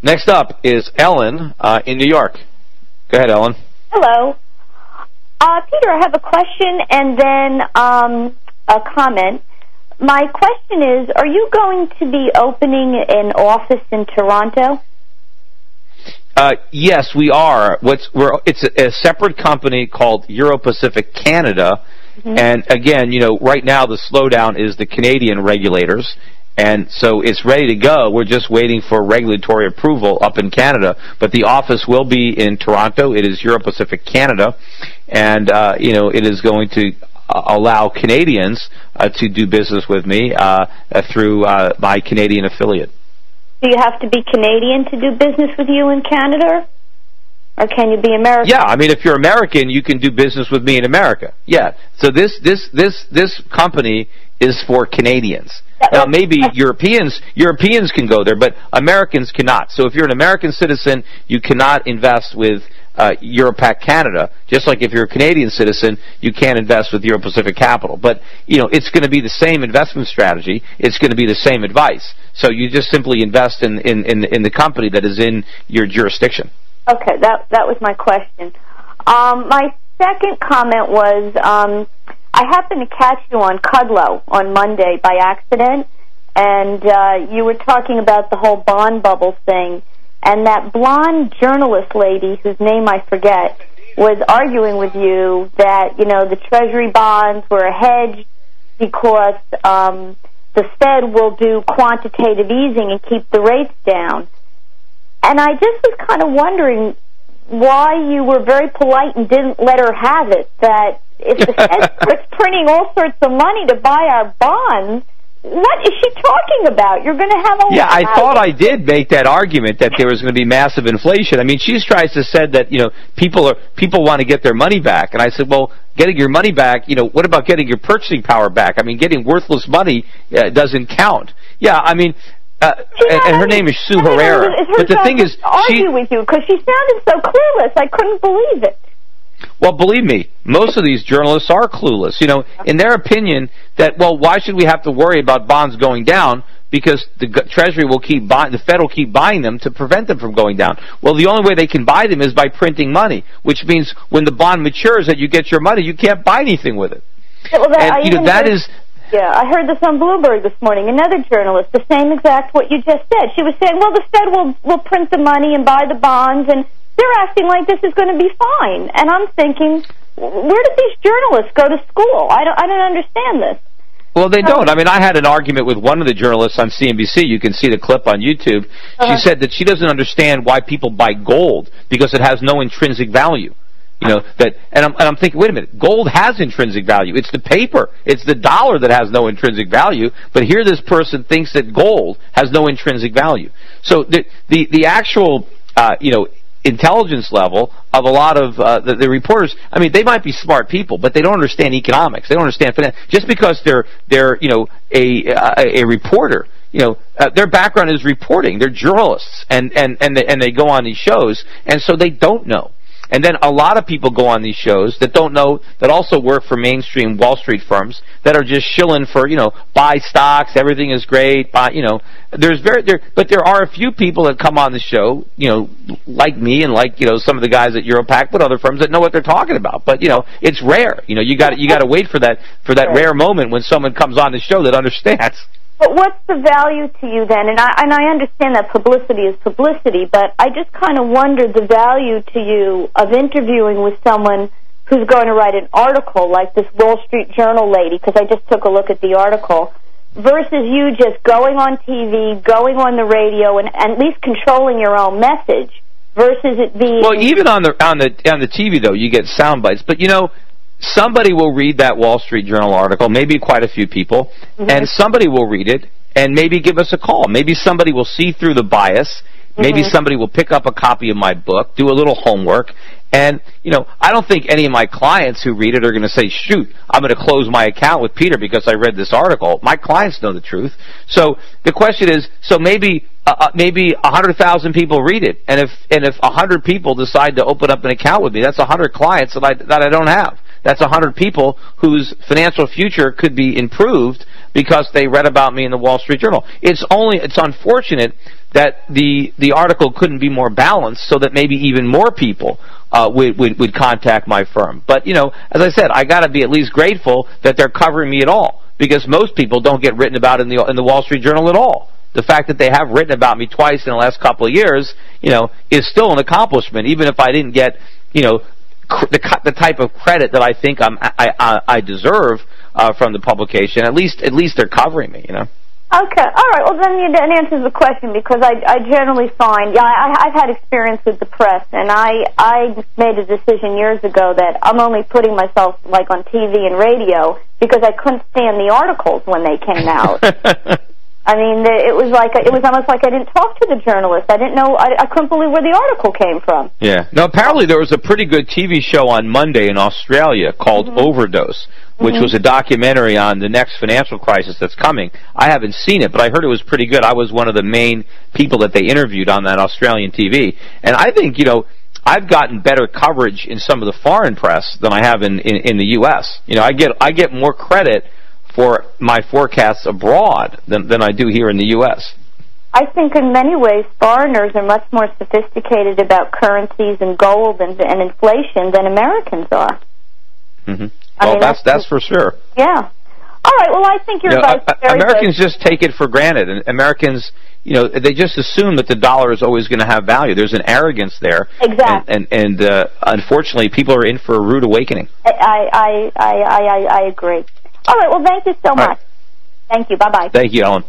Next up is Ellen in New York. Go ahead, Ellen. Hello. Peter, I have a question and then a comment. My question is, are you going to be opening an office in Toronto? Yes, we are. It's a separate company called Euro-Pacific Canada. Mm-hmm. And again, right now the slowdown is the Canadian regulators. And so it's ready to go. We're just waiting for regulatory approval up in Canada. But the office will be in Toronto. It is Euro-Pacific Canada. And, it is going to allow Canadians to do business with me through my Canadian affiliate. Do you have to be Canadian to do business with you in Canada? Or can you be American? Yeah, I mean, if you're American, you can do business with me in America. Yeah. So this company is for Canadians. Now, maybe Europeans can go there, but Americans cannot. So if you're an American citizen, you cannot invest with Europac Canada. Just like if you're a Canadian citizen, you can't invest with Euro Pacific Capital. But, you know, it's going to be the same investment strategy. It's going to be the same advice. So you just simply invest in the company that is in your jurisdiction. Okay, that was my question. My second comment was I happened to catch you on Kudlow on Monday by accident, and you were talking about the whole bond bubble thing, and that blonde journalist lady, whose name I forget, was arguing with you that, you know, the Treasury bonds were a hedge because the Fed will do quantitative easing and keep the rates down. And I just was kind of wondering why you were very polite and didn't let her have it, that if the Fed starts printing all sorts of money to buy our bonds, what is she talking about? You're going to have a I thought I did make that argument that there was going to be massive inflation. I mean, she tries to say that, you know, people want to get their money back, and I said, well, getting your money back, you know, what about getting your purchasing power back? I mean, getting worthless money doesn't count. Yeah, I mean. And her name is Sue Herrera. But the thing is, argue with you because she sounded so clueless. I couldn't believe it. Well, believe me, most of these journalists are clueless. You know, in their opinion, that why should we have to worry about bonds going down? Because the Treasury will keep buying, the Fed will keep buying them to prevent them from going down. Well, the only way they can buy them is by printing money, which means when the bond matures, that you get your money, you can't buy anything with it. Yeah, well, and you know that is. Yeah, I heard this on Bloomberg this morning. Another journalist, the same exact what you just said. She was saying, well, the Fed will print the money and buy the bonds, and they're acting like this is going to be fine. And I'm thinking, where did these journalists go to school? I don't understand this. Well, they don't. I mean, I had an argument with one of the journalists on CNBC. You can see the clip on YouTube. She said that she doesn't understand why people buy gold because it has no intrinsic value. You know, and I'm thinking, wait a minute, gold has intrinsic value. It's the paper. It's the dollar that has no intrinsic value. But here this person thinks that gold has no intrinsic value. So the actual, you know, intelligence level of a lot of the reporters, I mean, they might be smart people, but they don't understand economics. They don't understand finance. Just because they're you know, a reporter, you know, their background is reporting. They're journalists, and they go on these shows, and so they don't know. And then a lot of people go on these shows that don't know, that also work for mainstream Wall Street firms that are just shilling for, you know, buy stocks, everything is great, buy, you know. But there are a few people that come on the show, you know, like me and like, you know, some of the guys at Europac, but other firms that know what they're talking about. But, you know, it's rare. You know, you got to wait for that rare moment when someone comes on the show that understands. But what's the value to you then? And I understand that publicity is publicity, but I just kind of wondered the value to you of interviewing with someone who's going to write an article like this Wall Street Journal lady, because I just took a look at the article, versus you just going on TV, going on the radio, and at least controlling your own message, versus it being... Well, even on the TV, though, you get sound bites. But, you know, somebody will read that Wall Street Journal article, maybe quite a few people, and somebody will read it and maybe give us a call. Maybe somebody will see through the bias. Maybe somebody will pick up a copy of my book, do a little homework, and, you know, I don't think any of my clients who read it are going to say, shoot, I'm going to close my account with Peter because I read this article. My clients know the truth. So the question is, so maybe 100,000 people read it, and if 100 people decide to open up an account with me, that's 100 clients that I don't have. That's 100 people whose financial future could be improved because they read about me in the Wall Street Journal. It's unfortunate that the article couldn't be more balanced so that maybe even more people would contact my firm. But, you know, as I said, I got to be at least grateful that they're covering me at all, because most people don't get written about in the Wall Street Journal at all. The fact that they have written about me twice in the last couple of years, you know, is still an accomplishment, even if I didn't get, you know, the type of credit that I think I deserve from the publication. At least they're covering me, you know. Okay, all right. Well, then that answers the question, because I generally find, I've had experience with the press, and I made a decision years ago that I'm only putting myself like on TV and radio because I couldn't stand the articles when they came out. I mean, it was almost like I didn't talk to the journalist. I didn't know. I couldn't believe where the article came from. Yeah. Now, apparently there was a pretty good TV show on Monday in Australia called Overdose, which was a documentary on the next financial crisis that's coming. I haven't seen it, but I heard it was pretty good. I was one of the main people that they interviewed on that Australian TV. And I think, I've gotten better coverage in some of the foreign press than I have in the U.S. I get more credit for my forecasts abroad than I do here in the U.S. I think in many ways foreigners are much more sophisticated about currencies and gold and inflation than Americans are. Mm-hmm. Well, that's for sure. Yeah. All right. Well, I think your advice is very Americans good. just take it for granted, and Americans, they just assume that the dollar is always going to have value. There's an arrogance there. Exactly. And unfortunately, people are in for a rude awakening. I agree. All right. Well, thank you so much. Thank you. Bye-bye. Thank you, Ellen.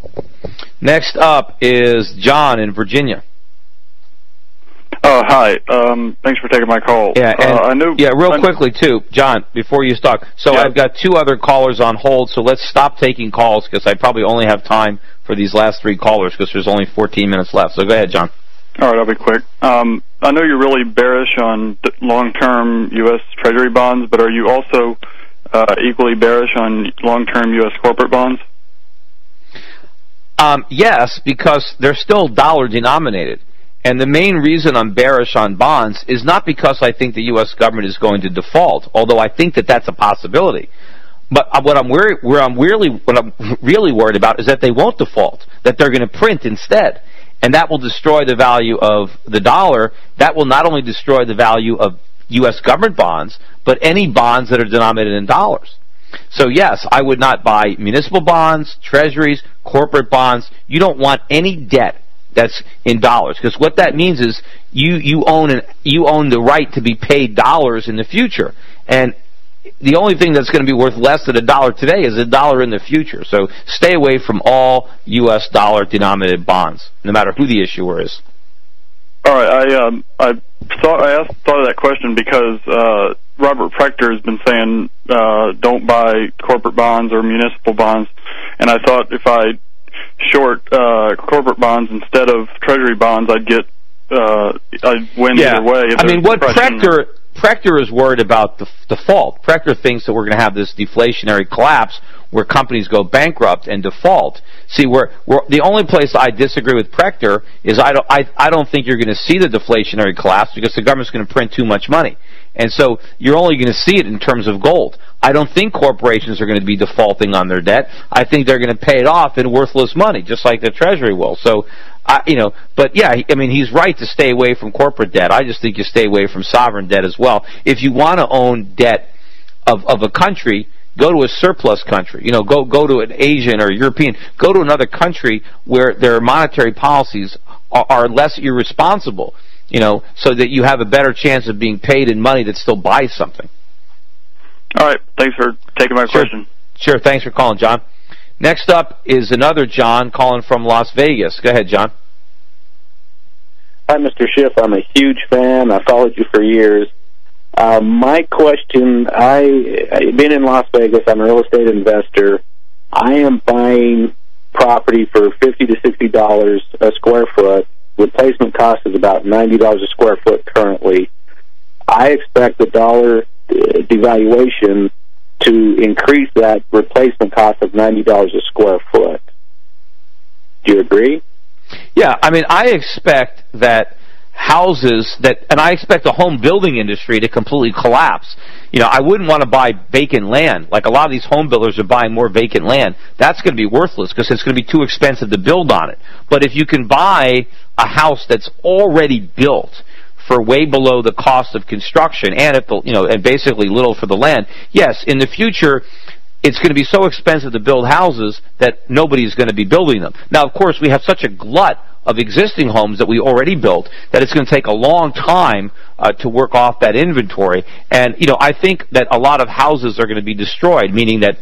Next up is John in Virginia. Hi. Thanks for taking my call. Yeah, real quickly, too, John, before you start. So I've got two other callers on hold, so let's stop taking calls because I probably only have time for these last three callers because there's only 14 minutes left. So go ahead, John. All right, I'll be quick. I know you're really bearish on long-term U.S. Treasury bonds, but are you also equally bearish on long-term U.S. corporate bonds? Yes, because they're still dollar-denominated. And the main reason I'm bearish on bonds is not because I think the U.S. government is going to default, although I think that that's a possibility. But what I'm really worried about is that they won't default, that they're going to print instead. And that will destroy the value of the dollar. That will not only destroy the value of U.S. government bonds, but any bonds that are denominated in dollars. So yes, I would not buy municipal bonds, treasuries, corporate bonds. You don't want any debt that's in dollars, because what that means is you own the right to be paid dollars in the future, and the only thing that's going to be worth less than $1 today is $1 in the future. So stay away from all U.S. dollar denominated bonds, no matter who the issuer is. All right, I thought of that question because Robert Prechter has been saying don't buy corporate bonds or municipal bonds, and I thought if I short corporate bonds instead of treasury bonds, I'd win either way. I mean, what Prechter is worried about the default. Prechter thinks that we're going to have this deflationary collapse where companies go bankrupt and default. See, the only place I disagree with Prechter is I don't think you're going to see the deflationary collapse because the government's going to print too much money. And so you're only going to see it in terms of gold. I don't think corporations are going to be defaulting on their debt. I think they're going to pay it off in worthless money, just like the Treasury will. So, but yeah, I mean, he's right to stay away from corporate debt. I just think you stay away from sovereign debt as well. If you want to own debt of a country, go to a surplus country. Go to an Asian or European. Go to another country where their monetary policies are less irresponsible. So that you have a better chance of being paid in money that still buys something. All right. Thanks for taking my question. Sure. Thanks for calling, John. Next up is another John calling from Las Vegas. Go ahead, John. Hi, Mr. Schiff. I'm a huge fan. I followed you for years. My question, I've been in Las Vegas. I'm a real estate investor. I am buying property for $50 to $60 a square foot. Replacement cost is about $90 a square foot currently. I expect the dollar devaluation to increase that replacement cost of $90 a square foot. Do you agree? Yeah, I mean, I expect that and I expect the home building industry to completely collapse. I wouldn't want to buy vacant land. Like a lot of these home builders are buying more vacant land. That's going to be worthless because it's going to be too expensive to build on it. But if you can buy a house that's already built for way below the cost of construction and and basically little for the land, yes, in the future it's going to be so expensive to build houses that nobody's going to be building them. Now, of course, we have such a glut of existing homes that we already built that it's going to take a long time to work off that inventory. And, I think that a lot of houses are going to be destroyed, meaning that,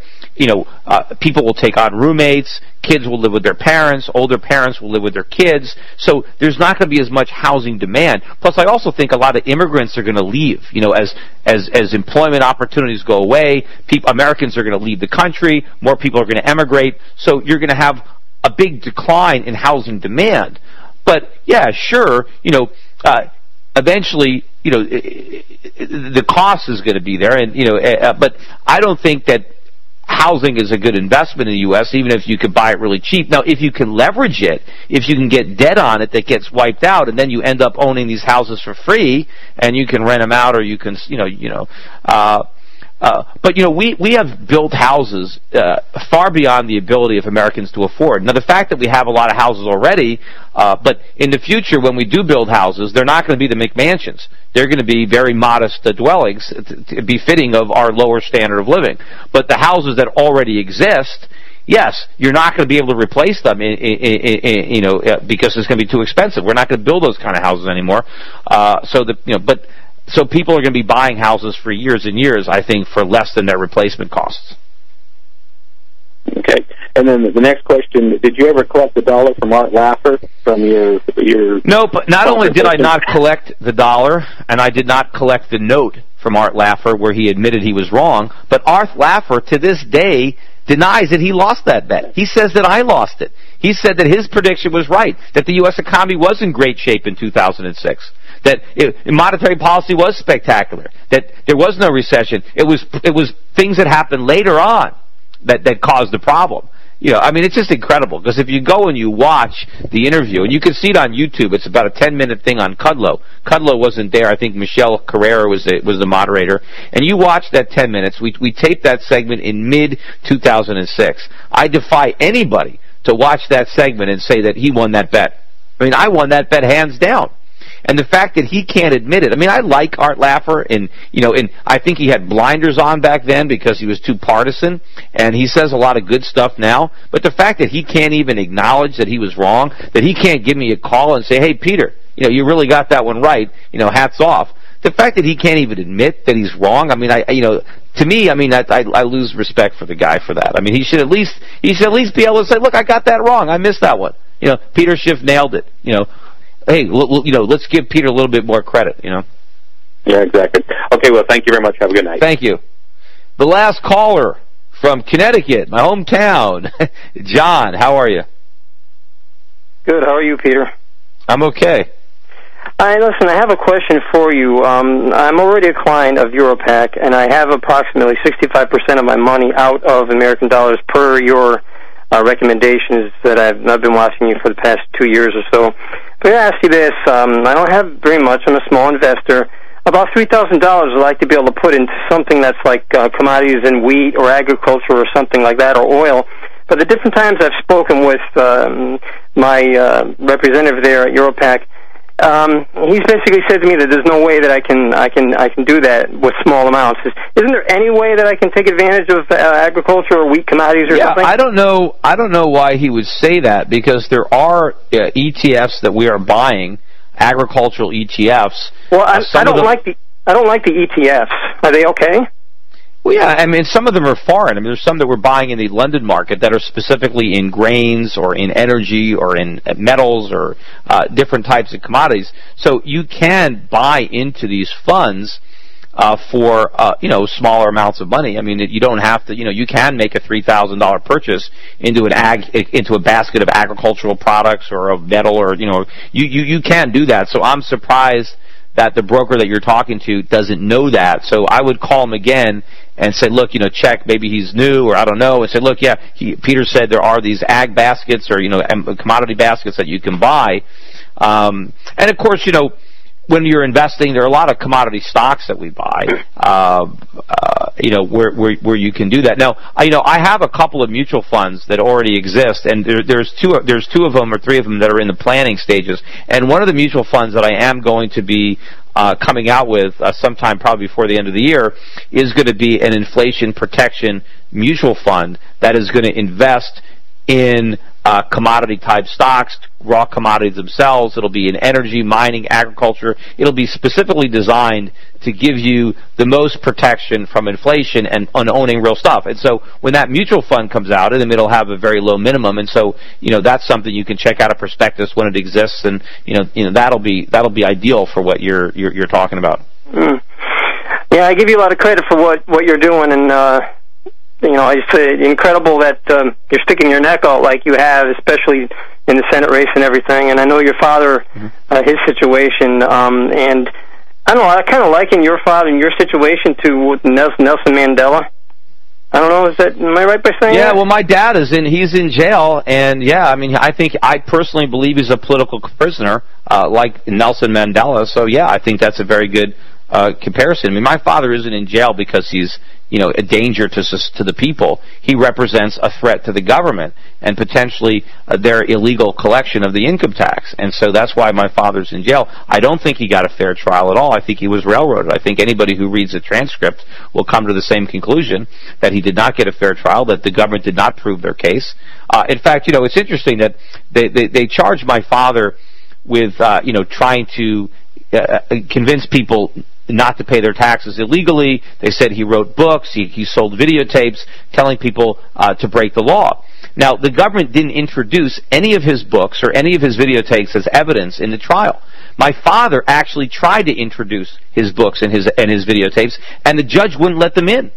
people will take on roommates, kids will live with their parents, older parents will live with their kids. So there's not going to be as much housing demand. Plus, I also think a lot of immigrants are going to leave, as employment opportunities go away. Americans are going to leave the country. More people are going to emigrate. So you're going to have a big decline in housing demand. But yeah, sure, eventually, the cost is going to be there, and but I don't think that housing is a good investment in the U.S., even if you could buy it really cheap. Now, if you can leverage it, if you can get debt on it that gets wiped out, and then you end up owning these houses for free, and you can rent them out, or you can, but we have built houses far beyond the ability of Americans to afford. Now, the fact that we have a lot of houses already, but in the future, when we do build houses, they're not going to be the McMansions. They're going to be very modest dwellings, befitting of our lower standard of living. But the houses that already exist, yes, you're not going to be able to replace them, because it's going to be too expensive. We're not going to build those kind of houses anymore. So people are going to be buying houses for years and years, I think, for less than their replacement costs. Okay. And then the next question, did you ever collect the dollar from Art Laffer from your No, but not only did I not collect the dollar, and I did not collect the note from Art Laffer where he admitted he was wrong, but Art Laffer, to this day, denies that he lost that bet. He says that I lost it. He said that his prediction was right, that the U.S. economy was in great shape in 2006. That monetary policy was spectacular. That there was no recession. It was things that happened later on that caused the problem. It's just incredible, because if you go and you watch the interview, and you can see it on YouTube, it's about a 10-minute thing on Kudlow. Kudlow wasn't there. I think Michelle Carrera was the moderator. And you watch that 10 minutes. We taped that segment in mid-2006. I defy anybody to watch that segment and say that he won that bet. I won that bet hands down. And the fact that he can't admit it. I like Art Laffer, and I think he had blinders on back then because he was too partisan, and he says a lot of good stuff now. But the fact that he can't even acknowledge that he was wrong, that he can't give me a call and say, "Hey, Peter, you really got that one right. Hats off." The fact that he can't even admit that he's wrong. To me, I lose respect for the guy for that. He should at least be able to say, "Look, I got that wrong. I missed that one." Peter Schiff nailed it. Hey, let's give Peter a little bit more credit, Yeah, exactly. Okay, well, thank you very much. Have a good night. Thank you. The last caller from Connecticut, my hometown. John, how are you? Good. How are you, Peter? I'm okay. Listen, I have a question for you. I'm already a client of Europac, and I have approximately 65% of my money out of American dollars per your recommendations that I've been watching you for the past 2 years or so. But I ask you this, I don't have very much. I'm a small investor. About $3,000 I'd like to be able to put into something that's like commodities in wheat or agriculture or something like that, or oil. But the different times I've spoken with my representative there at Europac, he's basically said to me that there's no way that I can do that with small amounts. Isn't there any way that I can take advantage of agriculture or wheat commodities or something? I don't know why he would say that, because there are ETFs that we are buying, agricultural ETFs. Well, I don't like the ETFs. Are they okay? Well, yeah, some of them are foreign. There's some that we're buying in the London market that are specifically in grains or in energy or in metals or different types of commodities. So you can buy into these funds for smaller amounts of money. You don't have to. You can make a $3,000 purchase into a basket of agricultural products or of metal, or you can do that. So I'm surprised that the broker that you're talking to doesn't know that. So I would call him again and say, look, check, maybe he's new, or I don't know, and say, look, yeah, Peter said there are these ag baskets or, commodity baskets that you can buy. And of course, when you're investing, there are a lot of commodity stocks that we buy, where you can do that. Now, I have a couple of mutual funds that already exist, and there's two of them or three of them that are in the planning stages. And one of the mutual funds that I am going to be coming out with sometime probably before the end of the year is going to be an inflation protection mutual fund that is going to invest in commodity type stocks, raw commodities themselves. It'll be in energy, mining, agriculture. It'll be specifically designed to give you the most protection from inflation and on owning real stuff. And so when that mutual fund comes out, it'll have a very low minimum. And so that's something you can check out a prospectus when it exists, and that'll be ideal for what you're talking about. Yeah, I give you a lot of credit for what you're doing, and it's incredible that you're sticking your neck out like you have, especially in the Senate race and everything. And I know your father, his situation, and I don't know, I kind of liken your father and your situation to Nelson Mandela. I don't know, am I right by saying that? Yeah, well, my dad he's in jail, and yeah, I mean, I personally believe he's a political prisoner, like Nelson Mandela, so yeah, I think that's a very good comparison. I mean, my father isn't in jail because he's, a danger to the people. He represents a threat to the government and potentially their illegal collection of the income tax. And so that's why my father's in jail. I don't think he got a fair trial at all. I think he was railroaded. I think anybody who reads the transcript will come to the same conclusion, that he did not get a fair trial, that the government did not prove their case. In fact, it's interesting that they charged my father with, trying to convince people not to pay their taxes illegally. They said he wrote books, he sold videotapes telling people to break the law. Now, the government didn't introduce any of his books or any of his videotapes as evidence in the trial. My father actually tried to introduce his books and his videotapes, and the judge wouldn't let them in.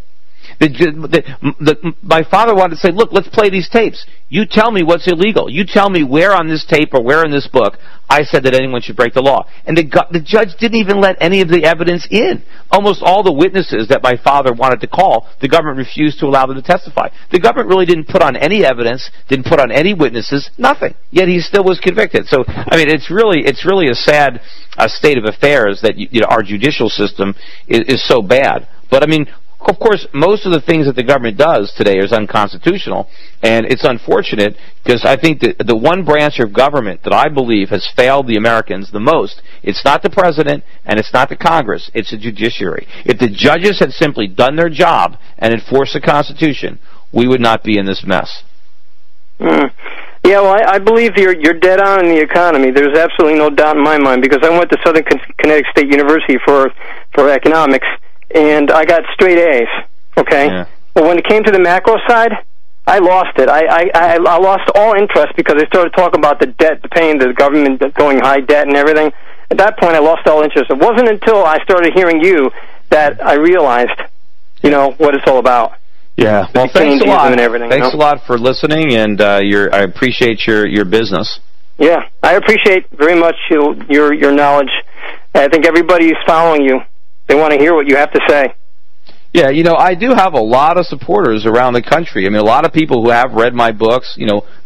My father wanted to say, look, let's play these tapes. You tell me what's illegal. You tell me where on this tape or where in this book I said that anyone should break the law. And the judge didn't even let any of the evidence in. Almost all the witnesses that my father wanted to call, the government refused to allow them to testify. The government really didn't put on any evidence, didn't put on any witnesses, nothing. Yet he still was convicted. So, I mean, it's really a sad state of affairs that our judicial system is so bad. But, I mean, of course, most of the things that the government does today is unconstitutional, and it's unfortunate because I think that the one branch of government that I believe has failed the Americans the most, it's not the president and it's not the Congress, it's the judiciary. If the judges had simply done their job and enforced the Constitution, we would not be in this mess. Yeah, well, I believe you're dead on in the economy. There's absolutely no doubt in my mind, because I went to Southern Connecticut State University for economics, and I got straight A's, okay? Yeah. But when it came to the macro side, I lost it. I lost all interest because I started talking about the debt, the paying the government, going high debt and everything. At that point, I lost all interest. It wasn't until I started hearing you that I realized, what it's all about. Yeah, well, thanks a lot. Thanks a lot for listening, and I appreciate your business. Yeah, I appreciate very much your knowledge. I think everybody is following you. They want to hear what you have to say. Yeah, I do have a lot of supporters around the country. I mean, a lot of people who have read my books,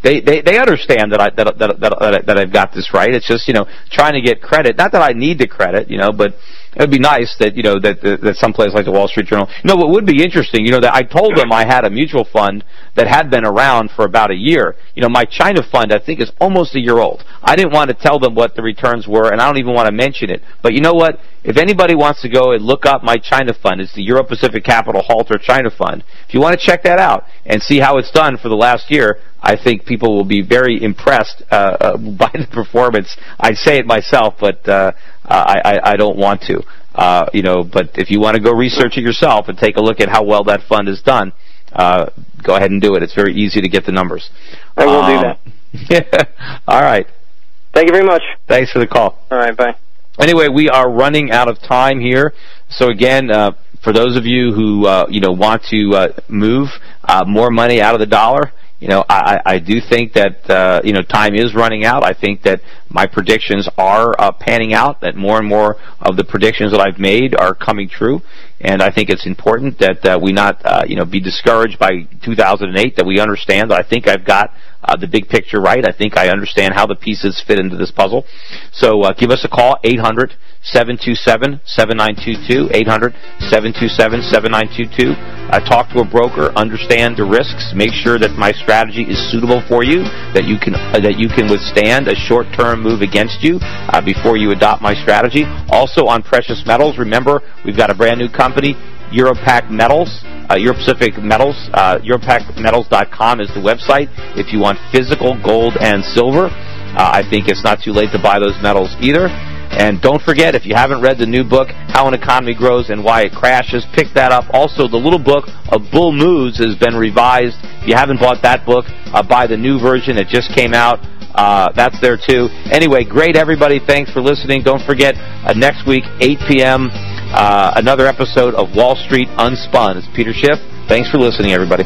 they understand that I've got this right. It's just, trying to get credit. Not that I need the credit, but it would be nice that, that someplace like the Wall Street Journal. What would be interesting, that I told them I had a mutual fund that had been around for about a year. My China fund, I think, is almost a year old. I didn't want to tell them what the returns were, and I don't even want to mention it. But you know what? If anybody wants to go and look up my China fund, it's the Euro-Pacific Capital Halter China Fund. If you want to check that out and see how it's done for the last year, I think people will be very impressed by the performance. I say it myself, but I don't want to. But if you want to go research it yourself and take a look at how well that fund is done, go ahead and do it. It's very easy to get the numbers. I will do that. Yeah. All right. Thank you very much. Thanks for the call. All right, bye. Anyway, we are running out of time here. So again, for those of you who want to move more money out of the dollar, I do think that time is running out. I think that my predictions are panning out, that more and more of the predictions that I've made are coming true, and I think it's important that we not be discouraged by 2008, that we understand that I think I've got the big picture right. I think I understand how the pieces fit into this puzzle. So give us a call, 800-727-7922, 800-727-7922. Talk to a broker, understand the risks, make sure that my strategy is suitable for you, that you can withstand a short-term move against you before you adopt my strategy. Also on precious metals, remember, we've got a brand new company, Europac Metals, Euro-Pacific Metals. EuropacMetals.com is the website if you want physical gold and silver. I think it's not too late to buy those metals either. And don't forget, if you haven't read the new book, How an Economy Grows and Why It Crashes, pick that up. Also, the little book of Bull Moves has been revised. If you haven't bought that book, buy the new version. It just came out. That's there too. Anyway, great, everybody. Thanks for listening. Don't forget, next week, 8 p.m., another episode of Wall Street Unspun. It's Peter Schiff. Thanks for listening, everybody.